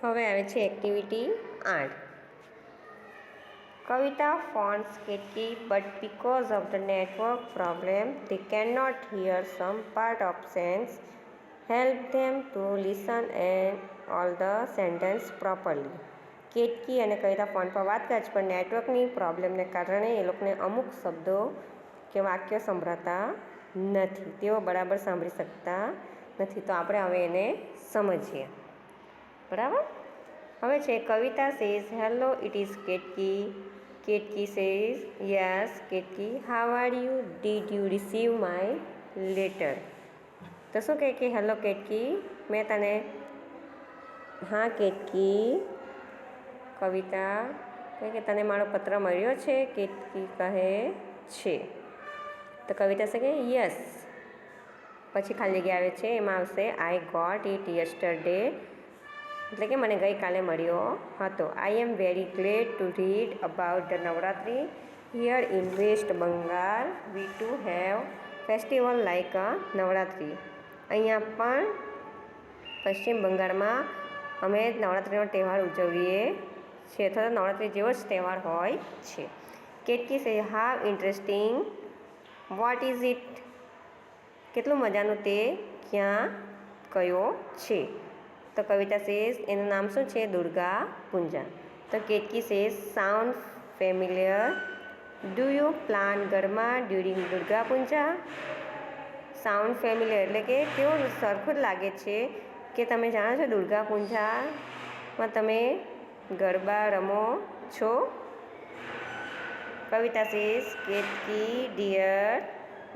હવે આવે છે activity 8. Kavita phones Ketki, but because of the network problem, they cannot hear some part of sentence. Help them to listen and all the sentence properly. Ketki અને કવિતા phone પર વાત કરે છે, પણ નેટવર્કની પ્રોબ્લેમને કારણે એ લોકોને અમુક શબ્દો કે વાક્યો સંભળાતા નથી, તેઓ બરાબર સાંભળી શકતા નથી. તો આપણે હવે એને સમજીએ. બરાબર. હવે છે Kavita says hello it is Ketki. Ketki says, yes, Ketki, how are you? Did you receive my letter? તો શું કહે કે હેલો કેટકી, મેં તને હા કેટકી. કવિતા કહે કે તને મારો પત્ર મળ્યો છે? કેટકી કહે છે. તો કવિતા શું કહે યસ. પછી ખાલી જગ્યા આવે છે, એમાં આવશે આઈ ગોટ ઇટ યસ્ટરડે, એટલે કે મને ગઈકાલે મળ્યો હતો. I am very glad to read about the Navratri here in West Bengal. We too have festival like a Navratri. અહીંયા પણ પશ્ચિમ બંગાળમાં અમે નવરાત્રિનો તહેવાર ઉજવીએ છીએ, અથવા નવરાત્રિ જેવો જ તહેવાર હોય છે. કેટકી સે હાવ ઇન્ટરેસ્ટિંગ. What is it? કેટલું મજાનું તે ક્યાં કયો છે? તો કવિતા સેઝ એનું નામ શું છે? દુર્ગા પૂજા. તો Ketki says sound familiar. Do you plan garba during Durga Puja? Sound familiar એટલે કે કેવું સરખું જ લાગે છે કે તમે જાણો છો દુર્ગા પૂજામાં તમે ગરબા રમો છો. Kavita says Ketki dear,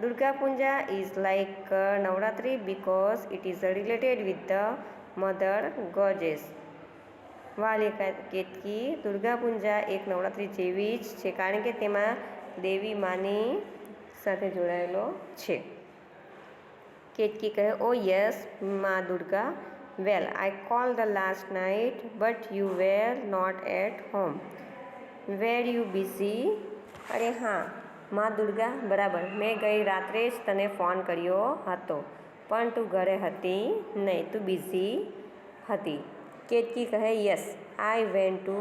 Durga Puja is like Navratri because it is related with the mother goddess. વાલી કેતકી, દુર્ગા પૂજા એક નવરાત્રિ જેવી જ છે કારણ કે તેમાં દેવી માની સાથે જોડાયેલો છે. કેતકી કહે oh yes Maa Durga, well I call the last night but you were not at home. Were you busy? અરે હા મા દુર્ગા, બરાબર, મેં ગઈ રાત્રે જ તને ફોન કર્યો હતો, પણ તું ઘરે હતી નહીં, તું બિઝી હતી. કેતકી કહે yes I went to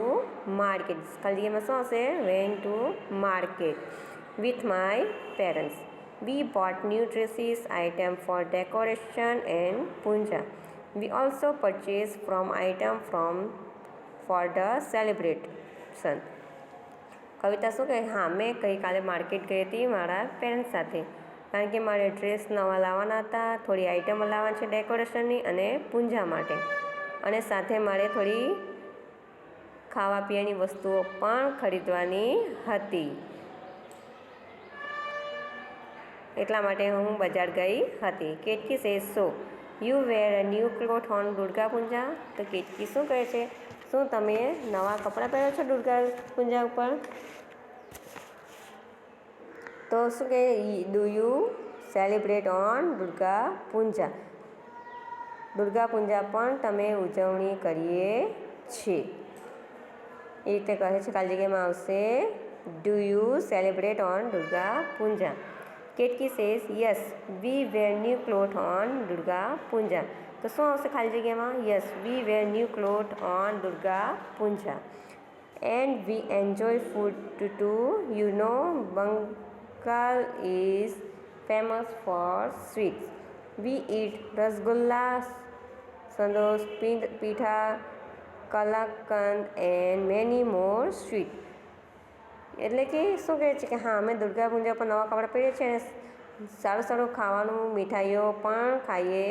market. ખાલી એમાં શું હશે? Went to market with my parents. We bought new dresses item for decoration and puja. We also purchase from item for the celebration. Kavita શું કહે? હા મેં ગઈકાલે માર્કેટ ગઈ હતી મારા પેરેન્ટ્સ સાથે, કારણ કે મારે ડ્રેસ નવા લાવવાના હતા, થોડી આઇટમો લાવવાની છે ડેકોરેશનની અને પૂજા માટે, અને સાથે મારે થોડી ખાવા પીવાની વસ્તુઓ પણ ખરીદવાની હતી, એટલા માટે હું બજાર ગઈ હતી. Ketki says so you wear a new cloth on Durga Puja. તો કેટકી શું કહે છે? શું તમે નવા કપડાં પહેરો છો દુર્ગા પૂજા ઉપર? તો શું કહે do you celebrate on Durga Puja? Durga Puja પણ તમે ઉજવણી કરીએ છીએ, એ રીતે કહે છે. ખાલી જગ્યામાં આવશે do you celebrate on Durga Puja. Ketki says yes we wear new cloth on Durga Puja. તો શું આવશે ખાલી જગ્યામાં? Yes we wear new cloth on Durga Puja. And we enjoy food too. You know Bengal is famous for sweets. We eat rasgulla, સંતોષ, pitha, kalakand and many more sweet. એટલે કે શું કહે છે કે હા અમે દુર્ગા પૂજા પર નવા કપડાં પહેરીએ છીએ અને સારું સારું ખાવાનું, મીઠાઈઓ પણ ખાઈએ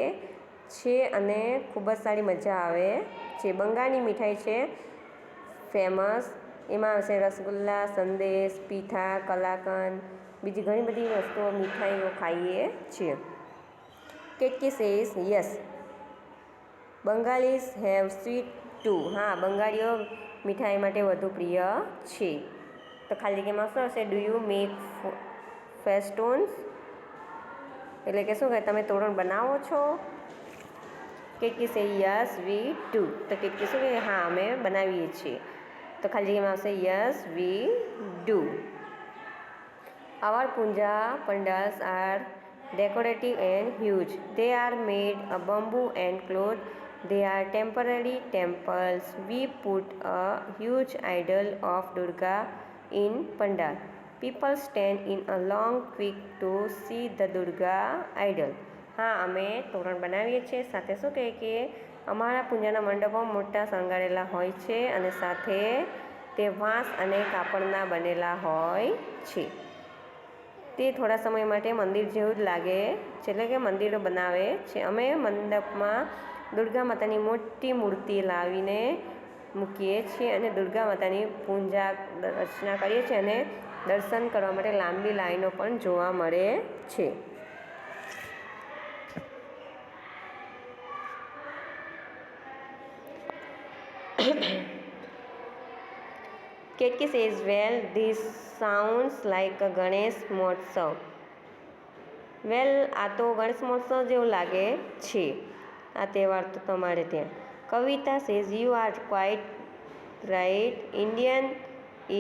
છીએ અને ખૂબ જ સારી મજા આવે છે. બંગાળની મીઠાઈ છે ફેમસ, એમાં આવશે રસગુલ્લા, સંદેશ, પીઠા, કલાકંદ, બીજી ઘણી બધી વસ્તુઓ મીઠાઈઓ ખાઈએ છીએ. Ketki says yes Bengalis have sweet too. હા બંગાળીઓ મીઠાઈ માટે વધુ પ્રિય છે. તો ખાલી જગ્યામાં શું હશે? Do you make festoons? એટલે કે શું કહે તમે તોરણ બનાવો છો? Ketki say yes we do. તો કેટકી શું કહે? હા અમે બનાવીએ છીએ. તો ખાલી જગ્યામાં આવશે yes we do. Our puja pandals are decorative and huge. They are made of bamboo and cloth. They are temporary temples. We put a huge idol of Durga in pandal. People stand in a long queue to see the Durga idol. હા, અમે તોરણ બનાવીએ છીએ. સાથે શું કહે કે અમારા પૂજાના મંડપો મોટા શણગારેલા હોય છે અને સાથે તે વાંસ અને કાપડના બનેલા હોય છે. તે થોડા સમય માટે મંદિર જેવું જ લાગે છે, એટલે કે મંદિરો બનાવે છે. અમે મંડપમાં દુર્ગા માતાની મોટી મૂર્તિ લાવીને મૂકીએ છીએ અને દુર્ગા માતાની પૂજા અર્ચના કરીએ છીએ અને દર્શન કરવા માટે લાંબી લાઈનો પણ જોવા મળે છે. Ketki says, well, this sounds like a Ganesh Motsav. વેલ, આ તો ગણેશ મહોત્સવ જેવું લાગે છે, આ તહેવાર તો તમારે ત્યાં. Kavita says, you are quite right. Indian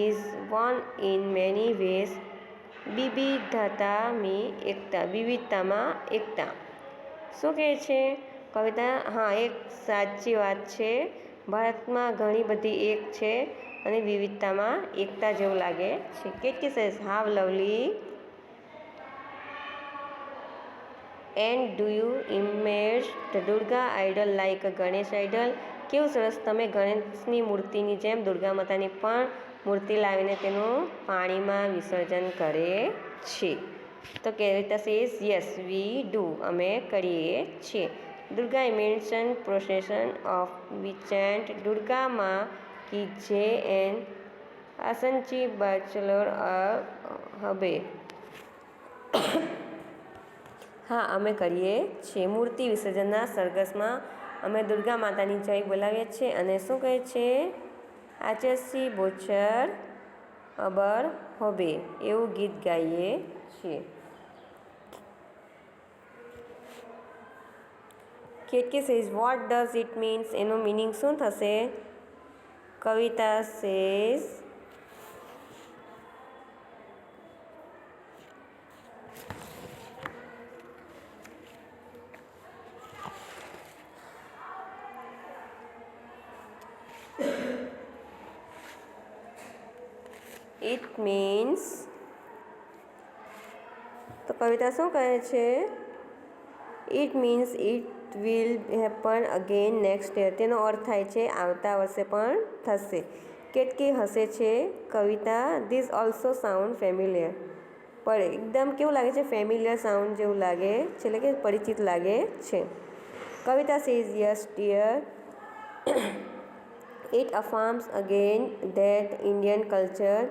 is one in many ways. વિવિધતામાં એકતા. શું કહે છે કવિતા? હા, એક સાચી વાત છે. ભારતમાં ઘણી બધી એક છે અને વિવિધતામાં એકતા જેવું લાગે છે. Ketki says, how lovely. And do you image the Durga idol like a Ganesh idol. કેવું સરસ, તમે ગણેશની મૂર્તિની જેમ દુર્ગા માતાની પણ મૂર્તિ લાવીને તેનું પાણીમાં વિસર્જન કરે છે. તો કવિતા સેઝ, યસ વી ડુ. અમે કરીએ છીએ. દુર્ગા ઇમેન્શન પ્રોસેશન ઓફ વિચેન્ટ દુર્ગા માં કી જે એન આસંચી બેચલર હબે. હા, અમે કરીએ છીએ. મૂર્તિ વિસર્જનના સરઘસમાં અમે દુર્ગા માતાની જય બોલાવીએ છીએ અને શું કહે છે? આચેસી બોચર અબર હોબે, એવું ગીત ગાઈએ છીએ. Ketki says, what does it means. એનું મિનિંગ શું થશે? કવિતા સેઝ, ઇટ મીન્સ. તો કવિતા શું કહે છે? It means it will happen again next year. તેનો અર્થ થાય છે આવતા વર્ષે પણ થશે. કેટકી હસે છે. કવિતા, ધીસ ઓલ્સો સાઉન્ડ ફેમિલિયર. પણ એકદમ કેવું લાગે છે? ફેમિલિયર સાઉન્ડ જેવું લાગે છે, એટલે કે પરિચિત લાગે છે. Kavita says, yes dear. It affirms again that Indian culture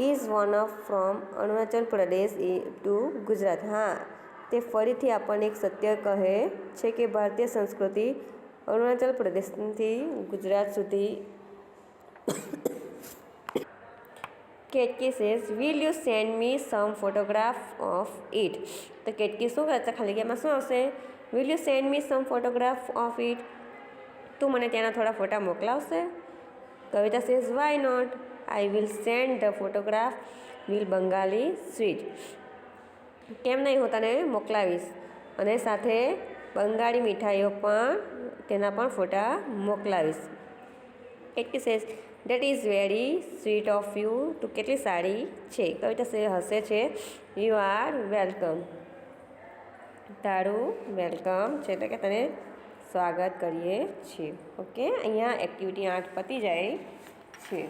is one of from Arunachal Pradesh to Gujarat. હા, તે ફરીથી આપણને એક સત્ય કહે છે કે ભારતીય સંસ્કૃતિ અરુણાચલ પ્રદેશથી ગુજરાત સુધી. Ketki says, will you send me some photograph of it. તો કેટકી શું કરશે? ખાલી જગ્યામાં શું આવશે? Will you send me some photograph of it. તું મને ત્યાંના થોડા ફોટા મોકલાવશે? Kavita says, why not. I will send the photograph. Will Bengali sweet. કેમ નહીં, હું તને મોકલાવીશ અને સાથે બંગાળી મીઠાઈઓ પણ તેના પણ ફોટા મોકલાવીશ. Ketki says, that is very sweet of you. તું કેટલી સારી છે. કવિતા સે હસે છે. You are welcome. તારું વેલકમ છે, એટલે કે તને સ્વાગત કરીએ છીએ. ઓકે, અહીંયા એક્ટિવિટી 8 પતી જાય છે.